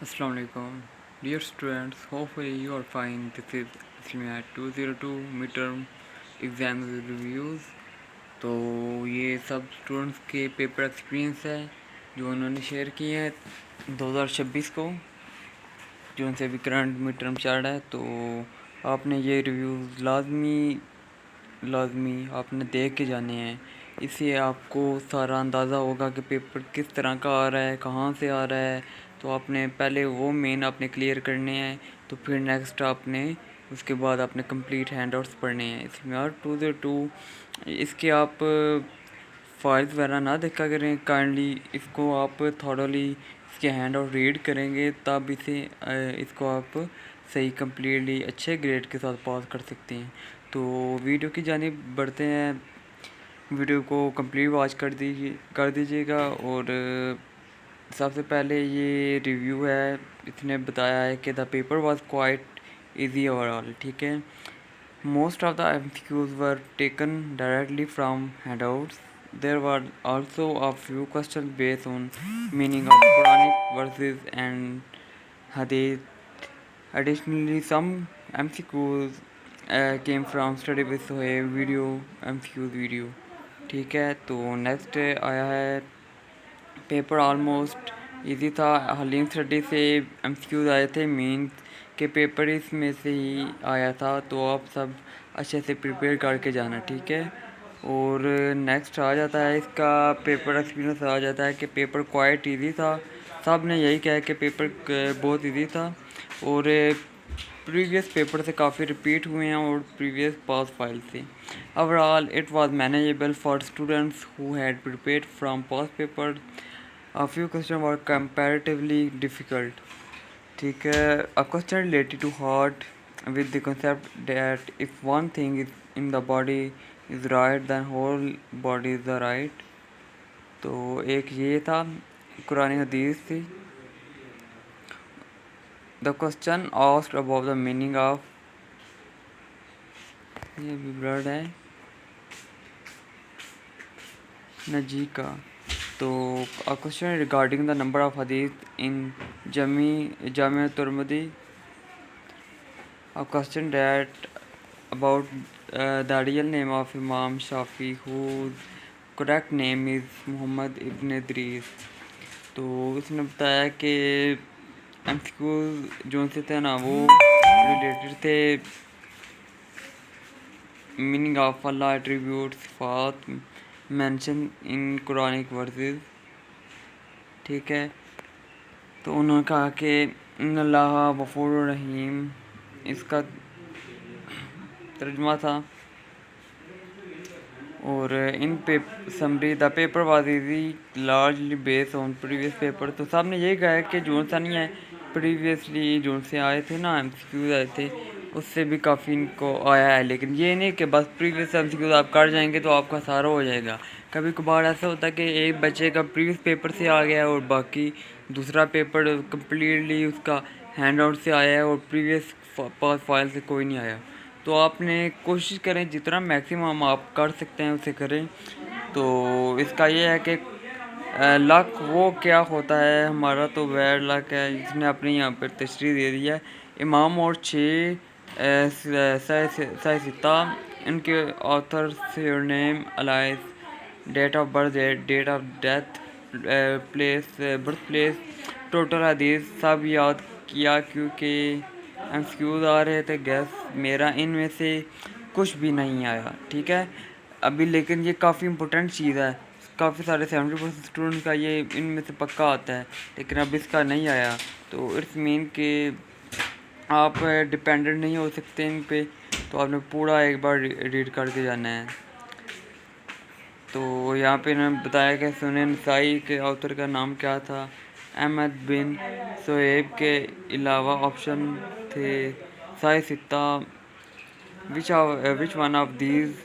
Assalamu alaikum. Dear students, hopefully you are fine. This is Islamiyat 202 midterm exam reviews. तो ये सब students के paper experience है जो उन्होंने शेयर किए हैं 2026 को, जो उनसे भी करंट मिड टर्म चल रहा है। तो आपने ये रिव्यूज़ लाजमी आपने देख के जाने हैं। इससे आपको सारा अंदाज़ा होगा कि पेपर किस तरह का आ रहा है, कहाँ से आ रहा है। तो आपने पहले वो मेन आपने क्लियर करने हैं, तो फिर नेक्स्ट आपने उसके बाद आपने कंप्लीट हैंडआउट्स पढ़ने हैं। इसमें और 202 इसके आप फाइल्स वगैरह ना देखा करें काइंडली, इसको आप थॉरली इसके हैंड आउट रीड करेंगे तब इसको आप सही कम्प्लीटली अच्छे ग्रेड के साथ पास कर सकते हैं। तो वीडियो की जानिब बढ़ते हैं। वीडियो को कंप्लीट वॉच कर दीजिएगा। और सबसे पहले ये रिव्यू है, इसने बताया है कि the paper was quite easy overall. ठीक है, most of the MCQs were taken directly from handouts. There were also a few questions based on meaning of Quranic verses and Hadith. Additionally, some MCQs came from study with Sohaib MCQs video. ठीक है, तो next आया है paper almost easy था। Haleem study से MCQs आए थे, means के पेपर इसमें से ही आया था। तो आप सब अच्छे से प्रिपेयर करके जाना। ठीक है, और नेक्स्ट आ जाता है इसका पेपर एक्सपीरियंस आ जाता है कि पेपर क्वाइट इजी था। सब ने यही कहा कि पेपर बहुत इजी था और प्रीवियस पेपर से काफ़ी रिपीट हुए हैं और प्रीवियस पास फाइल से। Overall it was manageable for students who had prepared from past paper. A few question were comparatively difficult. ठीक है, a question related to heart with the concept that if one thing is in the body is right then whole body is the right. तो एक ये था, कुरानी हदीस थी। The question asked about the meaning of, ये भी blood है नजी का। तो a question regarding the number of hadith in Jami Turmudi. A question that about the real name of Imam Shafi, whose correct name is Muhammad ibn Idris. तो उसने बताया कि MCQ जो से थे ना वो रिलेटेड थे मीनिंग ऑफ अल्लाह एट्रीब्यूट सिफात मेंशन इन कुरानिक वर्सेस। ठीक है, तो उन्होंने कहा कि अल्लाह गफूर रहीम इसका तर्जुमा था। और इन summary the paper was easy largely based on previous paper. तो साहब ने यही कहा है कि जो सा नहीं है प्रीवियसली जो से आए थे ना MCQs आए थे उससे भी काफ़ी इनको आया है। लेकिन ये नहीं कि बस प्रीवियस MCQs आप कर जाएंगे तो आपका सारा हो जाएगा। कभी कभार ऐसा होता है कि एक बच्चे का प्रीवियस पेपर से आ गया और बाकी दूसरा पेपर कम्प्लीटली उसका हैंड आउट से आया है और प्रीवियस पास फाइल से कोई नहीं आया। तो आपने कोशिश करें जितना मैक्सिमम आप कर सकते हैं उसे करें। तो इसका ये है कि लक वो क्या होता है, हमारा तो बैड लक है। जिसने अपने यहाँ पर तशरीह दे दी है इमाम और 6 सिता, इनके author surname alias, date of birth, date of death, place birth place, total हदीस सब याद किया क्योंकि MCQs आ रहे थे। गैस मेरा इनमें से कुछ भी नहीं आया। ठीक है, अभी लेकिन ये काफ़ी इम्पोर्टेंट चीज़ है। काफ़ी सारे 70% स्टूडेंट का ये इनमें से पक्का आता है लेकिन अब इसका नहीं आया। तो इट्स मीन कि आप डिपेंडेंट नहीं हो सकते इन पे। तो आपने पूरा एक बार रीड करके जाना है। तो यहाँ पे इन्होंने बताया कि सुनन नसाई के ऑथर का नाम क्या था। अहमद बिन सोहेब के अलावा ऑप्शन थे साई सिता, which one of these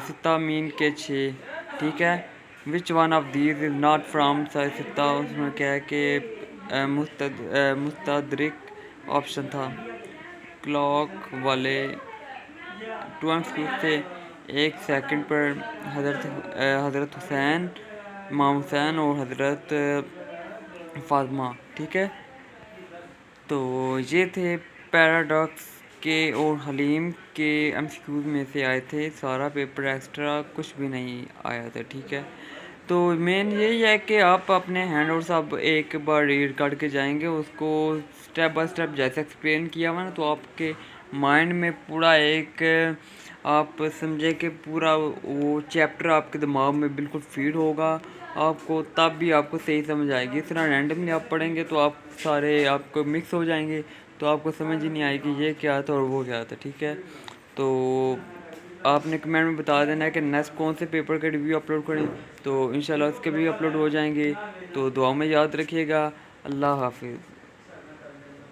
Sita mean के 6। ठीक है, which one of these is not from Sai सिता, उसमें क्या है कि मुस्तदरिक ऑप्शन था। क्लॉक वाले 2 MCQs थे। एक सेकंड पर हज़रत हुसैन, इमाम हुसैन और हज़रत फातिमा। ठीक है, تو یہ تھے پیراڈاکس کے اور حلیم کے ایم سی کیوز میں سے آئے تھے، سارا پیپر ایکسٹرا کچھ بھی نہیں آیا تھا، ٹھیک ہے۔ تو مین یہی ہے کہ آپ اپنے ہینڈ آؤٹس اب ایک بار ریڈ کر کے جائیں گے، اس کو سٹیپ بائی سٹیپ جیسے ایکسپلین کیا ہوا نا، تو آپ کے مائنڈ میں پورا ایک آپ سمجھے کہ پورا وہ چیپٹر آپ کے دماغ میں بالکل فیڈ ہوگا آپ کو، تب بھی آپ کو صحیح سمجھ آئے گی۔ اس طرح رینڈملی آپ پڑھیں گے تو آپ سارے آپ کو مکس ہو جائیں گے، تو آپ کو سمجھ ہی نہیں آئے گی یہ کیا تھا اور وہ کیا تھا، ٹھیک ہے۔ تو آپ نے کمنٹ میں بتا دینا ہے کہ نیکسٹ کون سے پیپر کے ریویو اپلوڈ کریں، تو انشاءاللہ اس کے بھی اپلوڈ ہو جائیں گے۔ تو دعا میں یاد رکھیے گا۔ اللہ حافظ۔